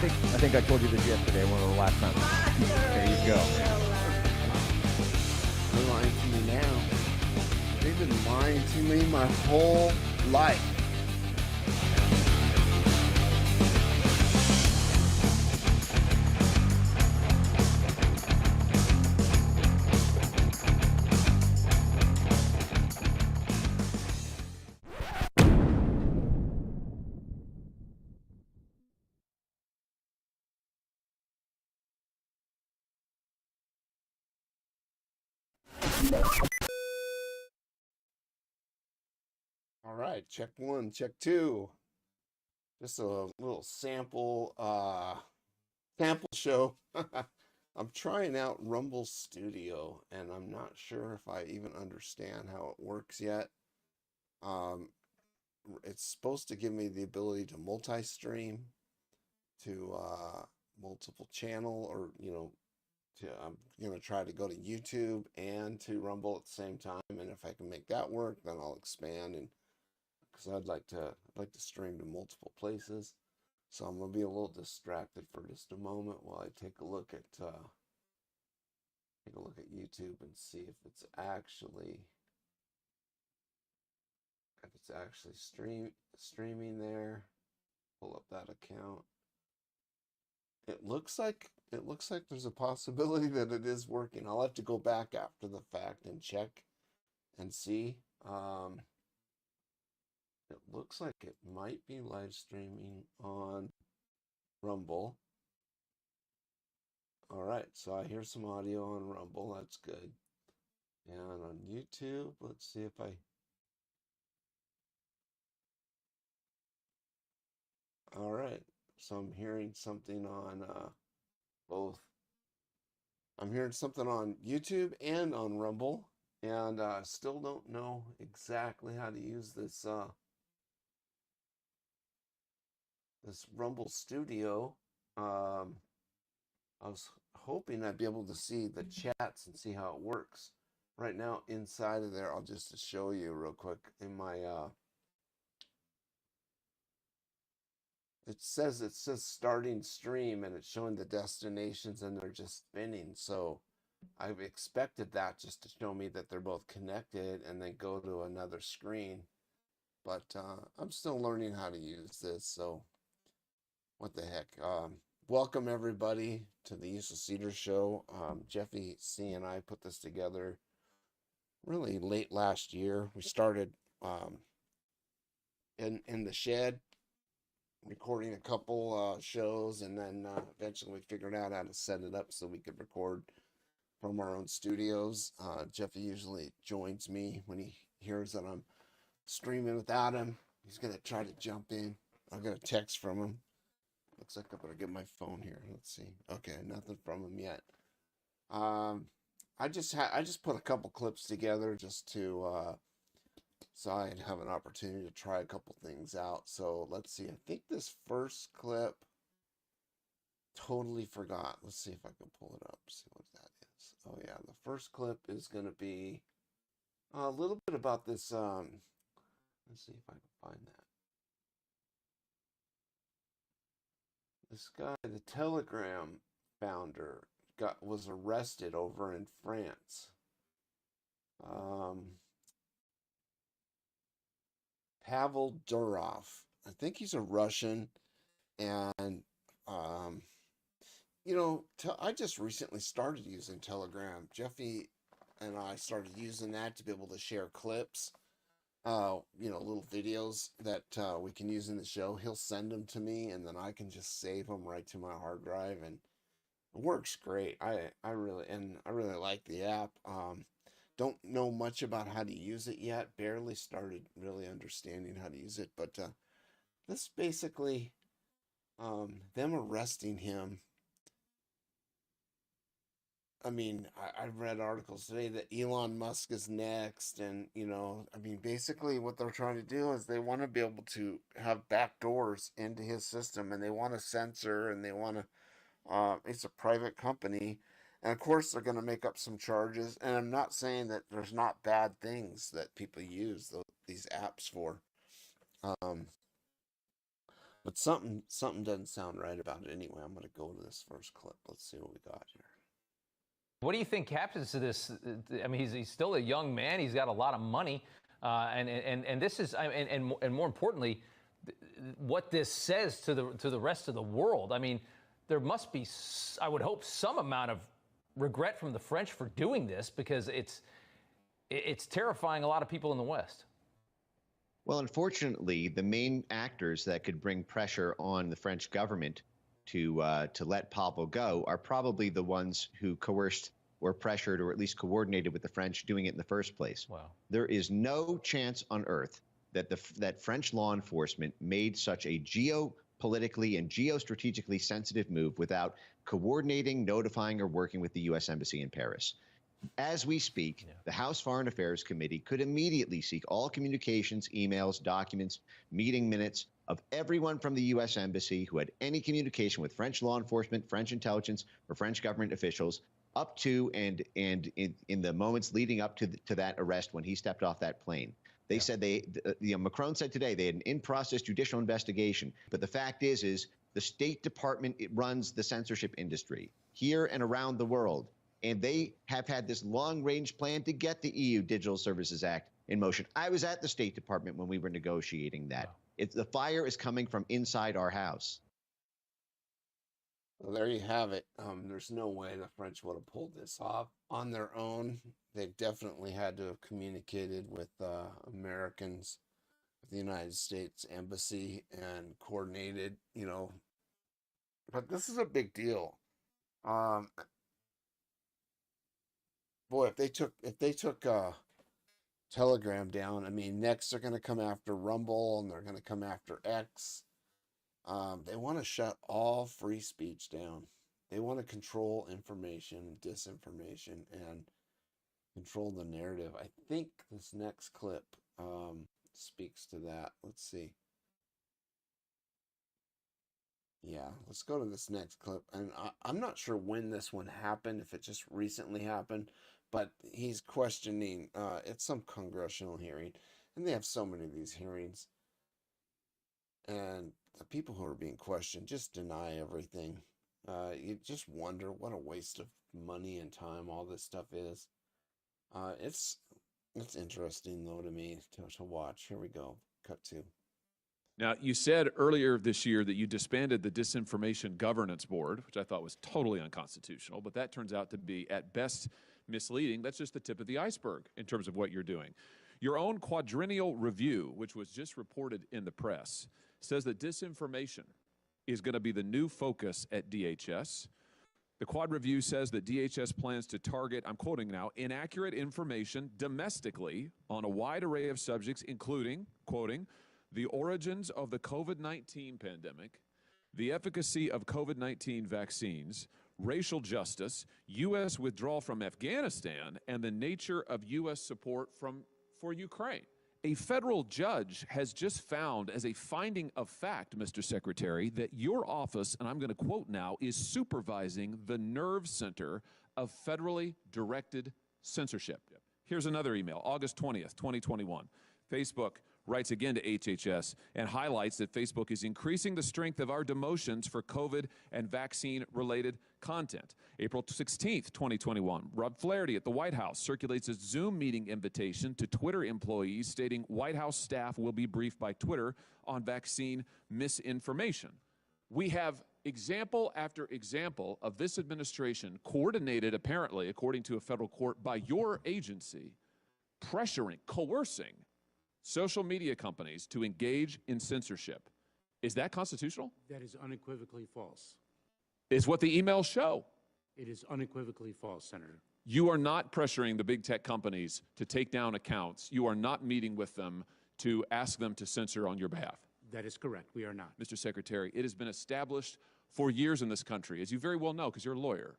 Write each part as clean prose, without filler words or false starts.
think I told you this yesterday, one of the last times. There you go. They're lying to me now. They've been lying to me my whole life. All right, check one, check two. Just a little sample show. I'm trying out Rumble Studio, and I'm not sure if I even understand how it works yet. Um, it's supposed to give me the ability to multi-stream to multiple channel, or I'm gonna try to go to YouTube and to Rumble at the same time, and if I can make that work, then I'll expand, and because I'd like to stream to multiple places. So I'm gonna be a little distracted for just a moment while I take a look at YouTube and see if it's actually streaming there. Pull up that account. It looks like there's a possibility that it is working. I'll have to go back after the fact and check and see. It looks like it might be live streaming on Rumble. All right, so I hear some audio on Rumble. That's good. And on YouTube, let's see if I. All right, so I'm hearing something on both. I'm hearing something on YouTube and on Rumble, and still don't know exactly how to use this Rumble Studio. Um, I was hoping I'd be able to see the chats and see how it works. Right now, inside of there, I'll just show you real quick in my it says starting stream, and it's showing the destinations, and they're just spinning. So I've expected that just to show me that they're both connected and then go to another screen. But I'm still learning how to use this, so what the heck. Welcome everybody to the Use of Cedar show. Jeffy C and I put this together really late last year. We started in the shed recording a couple shows, and then eventually we figured out how to set it up so we could record from our own studios. Jeffy usually joins me when he hears that I'm streaming without him. He's gonna try to jump in. I got a text from him. Looks like I better get my phone here. Let's see. Okay, nothing from him yet. I just put a couple clips together just to so I'd have an opportunity to try a couple things out. So let's see. I think this first clip, totally forgot. Let's see if I can pull it up. See what that is. Oh yeah, the first clip is going to be a little bit about this. Let's see if I can find that. This guy, the Telegram founder, was arrested over in France. Um, Pavel Durov. I think he's a Russian, and um, I just recently started using Telegram. Jeffy and I started using that to be able to share clips, little videos that we can use in the show. He'll send them to me, and then I can just save them right to my hard drive, and it works great. I really like the app. Don't know much about how to use it yet. Barely started really understanding how to use it, but this basically them arresting him. I mean, I've read articles today that Elon Musk is next, and basically what they're trying to do is they want to be able to have back doors into his system, and they want to censor, and they want to. It's a private company, and of course they're going to make up some charges. And I'm not saying that there's not bad these apps for. Um, But something doesn't sound right about it anyway. I'm going to go to this first clip. Let's see what we got here. What do you think happens to this? I mean, he's still a young man. He's got a lot of money, and this is and more importantly, what this says to the rest of the world. I mean, there must be, I would hope, some amount of regret from the French for doing this, because it's terrifying a lot of people in the West. Well, unfortunately, the main actors that could bring pressure on the French government to let Pavel go are probably the ones who coerced or pressured or at least coordinated with the French doing it in the first place. Wow. There is no chance on earth that that French law enforcement made such a geopolitically and geostrategically sensitive move without coordinating, notifying, or working with the U.S. Embassy in Paris. As we speak, the House Foreign Affairs Committee could immediately seek all communications, emails, documents, meeting minutes of everyone from the U.S. Embassy who had any communication with French law enforcement, French intelligence, or French government officials up to and in the moments leading up to that arrest when he stepped off that plane. They said Macron said today they had an in-process judicial investigation. But the fact is the State Department, it runs the censorship industry here and around the world. And they have had this long-range plan to get the EU Digital Services Act in motion. I was at the State Department when we were negotiating that. Wow. The fire is coming from inside our house. Well, there you have it. There's no way the French would have pulled this off on their own. They definitely had to have communicated with Americans, with the United States Embassy, and coordinated, you know. But this is a big deal. Boy, if they took Telegram down, I mean, next they're going to come after Rumble, and they're going to come after X. They want to shut all free speech down. They want to control information, disinformation, and control the narrative. I think this next clip speaks to that. Let's see. Yeah, let's go to this next clip. And I'm not sure when this one happened, if it just recently happened, but he's questioning, it's some congressional hearing, and they have so many of these hearings. And the people who are being questioned just deny everything. You just wonder what a waste of money and time all this stuff is. It's interesting, though, to me to watch. Here we go. Cut 2. Now, you said earlier this year that you disbanded the Disinformation Governance Board, which I thought was totally unconstitutional, but that turns out to be, at best, misleading. That's just the tip of the iceberg in terms of what you're doing. Your own quadrennial review, which was just reported in the press, says that disinformation is going to be the new focus at DHS. The Quad Review says that DHS plans to target, I'm quoting now, inaccurate information domestically on a wide array of subjects, including, quoting, the origins of the COVID-19 pandemic, the efficacy of COVID-19 vaccines, racial justice, U.S. withdrawal from Afghanistan, and the nature of U.S. support for Ukraine. A federal judge has just found as a finding of fact, Mr. Secretary, that your office, and I'm going to quote now, is supervising the nerve center of federally directed censorship. Here's another email, August 20th, 2021. Facebook writes again to HHS and highlights that Facebook is increasing the strength of our demotions for COVID and vaccine-related content. April 16th, 2021, Rob Flaherty at the White House circulates a Zoom meeting invitation to Twitter employees stating White House staff will be briefed by Twitter on vaccine misinformation. We have example after example of this administration coordinated, apparently, according to a federal court, by your agency, pressuring, coercing social media companies to engage in censorship. Is that constitutional? That is unequivocally false. Is what the emails show. It is unequivocally false, Senator. You are not pressuring the big tech companies to take down accounts. You are not meeting with them to ask them to censor on your behalf. That is correct. We are not. Mr. Secretary, it has been established for years in this country, as you very well know because you're a lawyer,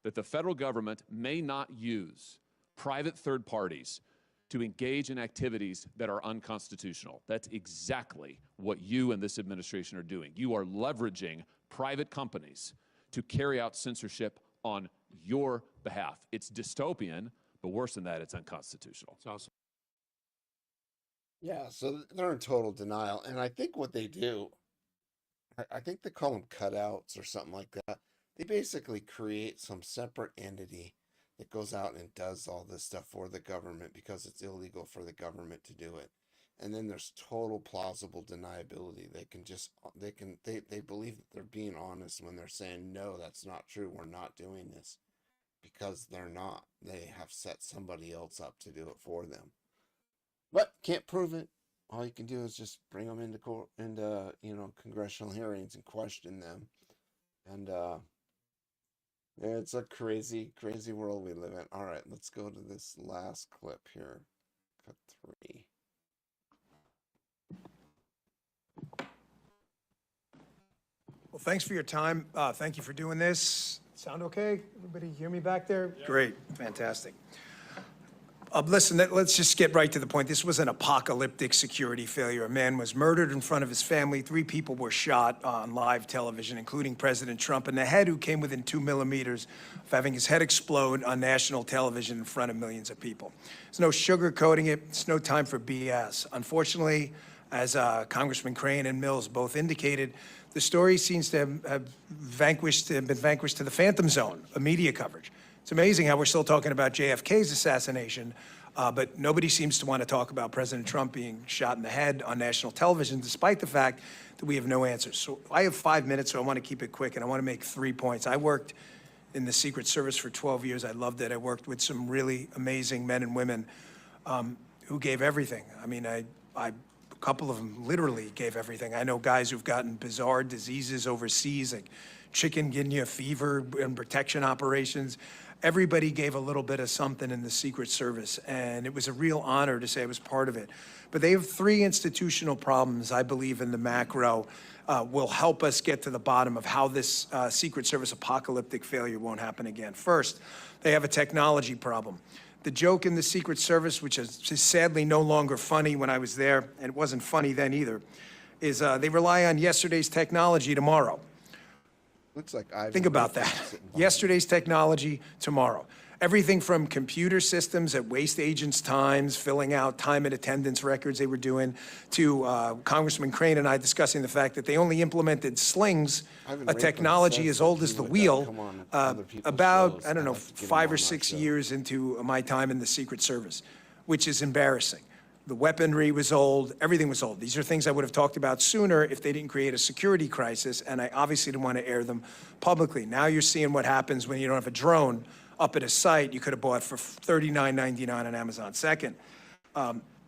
that the federal government may not use private third parties to engage in activities that are unconstitutional. That's exactly what you and this administration are doing. You are leveraging private companies to carry out censorship on your behalf. It's dystopian, but worse than that, it's unconstitutional. It's also Yeah, so they're in total denial. And I think what they do I think they call them cutouts or something like that. They basically create some separate entity that goes out and does all this stuff for the government because it's illegal for the government to do it. And then there's total plausible deniability. They believe that they're being honest when they're saying no, that's not true. We're not doing this because they're not. They have set somebody else up to do it for them. But can't prove it. All you can do is just bring them into court, into congressional hearings and question them. And yeah, it's a crazy, crazy world we live in. All right, let's go to this last clip here. Cut 3. Well, thanks for your time. Thank you for doing this. Sound okay? Everybody hear me back there? Yep. Great, fantastic. Listen, let's just get right to the point. This was an apocalyptic security failure. A man was murdered in front of his family. 3 people were shot on live television, including President Trump in the head, who came within 2 millimeters of having his head explode on national television in front of millions of people. There's no sugarcoating it. It's no time for BS. Unfortunately, as Congressman Crane and Mills both indicated, the story seems to have been vanquished to the phantom zone of media coverage. It's amazing how we're still talking about JFK's assassination, but nobody seems to want to talk about President Trump being shot in the head on national television, despite the fact that we have no answers. So I have 5 minutes, so I want to keep it quick, and I want to make 3 points. I worked in the Secret Service for 12 years. I loved it. I worked with some really amazing men and women who gave everything. I mean, a couple of them literally gave everything. I know guys who've gotten bizarre diseases overseas, like chikungunya fever and protection operations. Everybody gave a little bit of something in the Secret Service, and it was a real honor to say I was part of it. But they have 3 institutional problems, I believe, in the macro will help us get to the bottom of how this Secret Service apocalyptic failure won't happen again. First, they have a technology problem. The joke in the Secret Service, which is sadly no longer funny when I was there, and it wasn't funny then either, is they rely on yesterday's technology tomorrow. Looks like I've Think about that. Yesterday's technology, tomorrow. Everything from computer systems that waste agents' times, filling out time and attendance records they were doing, to Congressman Crane and I discussing the fact that they only implemented slings, a technology as old as the wheel, about, I don't know, 5 or 6 years into my time in the Secret Service, which is embarrassing. The weaponry was old, everything was old. These are things I would have talked about sooner if they didn't create a security crisis, and I obviously didn't want to air them publicly. Now you're seeing what happens when you don't have a drone up at a site you could have bought for $39.99 on Amazon. Second,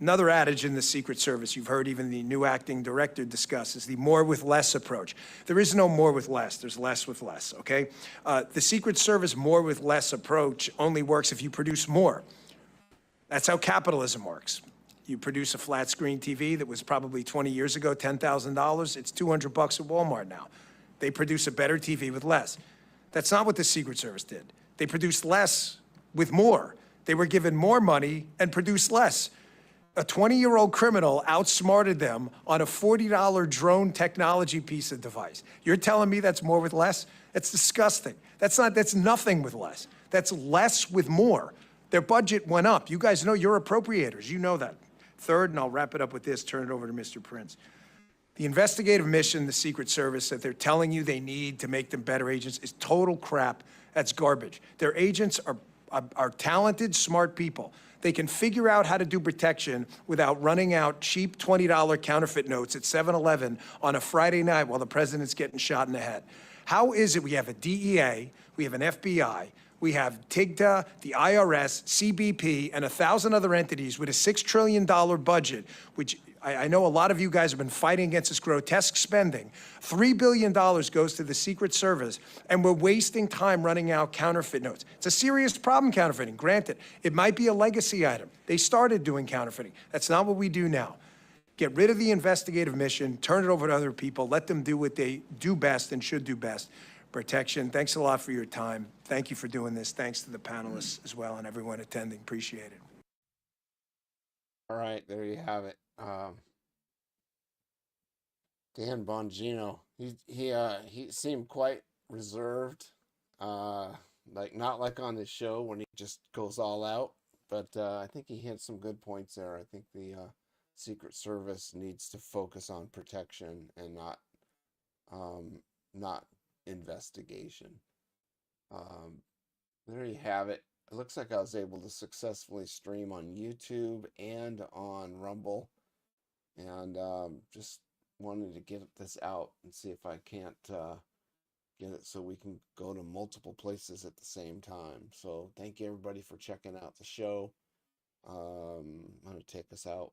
another adage in the Secret Service, you've heard even the new acting director discuss, is the more with less approach. There is no more with less, there's less with less, okay? The Secret Service more with less approach only works if you produce more. That's how capitalism works. You produce a flat screen TV that was probably 20 years ago, $10,000. It's $200 at Walmart now. They produce a better TV with less. That's not what the Secret Service did. They produced less with more. They were given more money and produced less. A 20-year-old criminal outsmarted them on a $40 drone technology piece of device. You're telling me that's more with less? That's disgusting. That's nothing with less. That's less with more. Their budget went up. You guys know, you're appropriators. You know that. Third, and I'll wrap it up with this, turn it over to Mr. Prince. The investigative mission, the Secret Service, that they're telling you they need to make them better agents is total crap. That's garbage. Their agents are talented, smart people. They can figure out how to do protection without running out cheap $20 counterfeit notes at 7-Eleven on a Friday night while the president's getting shot in the head. How is it we have a DEA, we have an FBI, we have TIGTA, the IRS, CBP, and 1,000 other entities with a $6 trillion budget, which I know a lot of you guys have been fighting against this grotesque spending. $3 billion goes to the Secret Service, and we're wasting time running out counterfeit notes. It's a serious problem, counterfeiting. Granted, it might be a legacy item. They started doing counterfeiting. That's not what we do now. Get rid of the investigative mission, turn it over to other people, let them do what they do best and should do best. Protection. Thanks a lot for your time. Thank you for doing this. Thanks to the panelists as well and everyone attending. Appreciate it. All right, there you have it. Dan Bongino. He seemed quite reserved, like not like on this show when he just goes all out. But I think he hit some good points there. I think the Secret Service needs to focus on protection and not not investigation. There you have it. It looks like I was able to successfully stream on YouTube and on Rumble, and just wanted to get this out and see if I can't get it so we can go to multiple places at the same time. So thank you everybody for checking out the show. I'm going to take us out.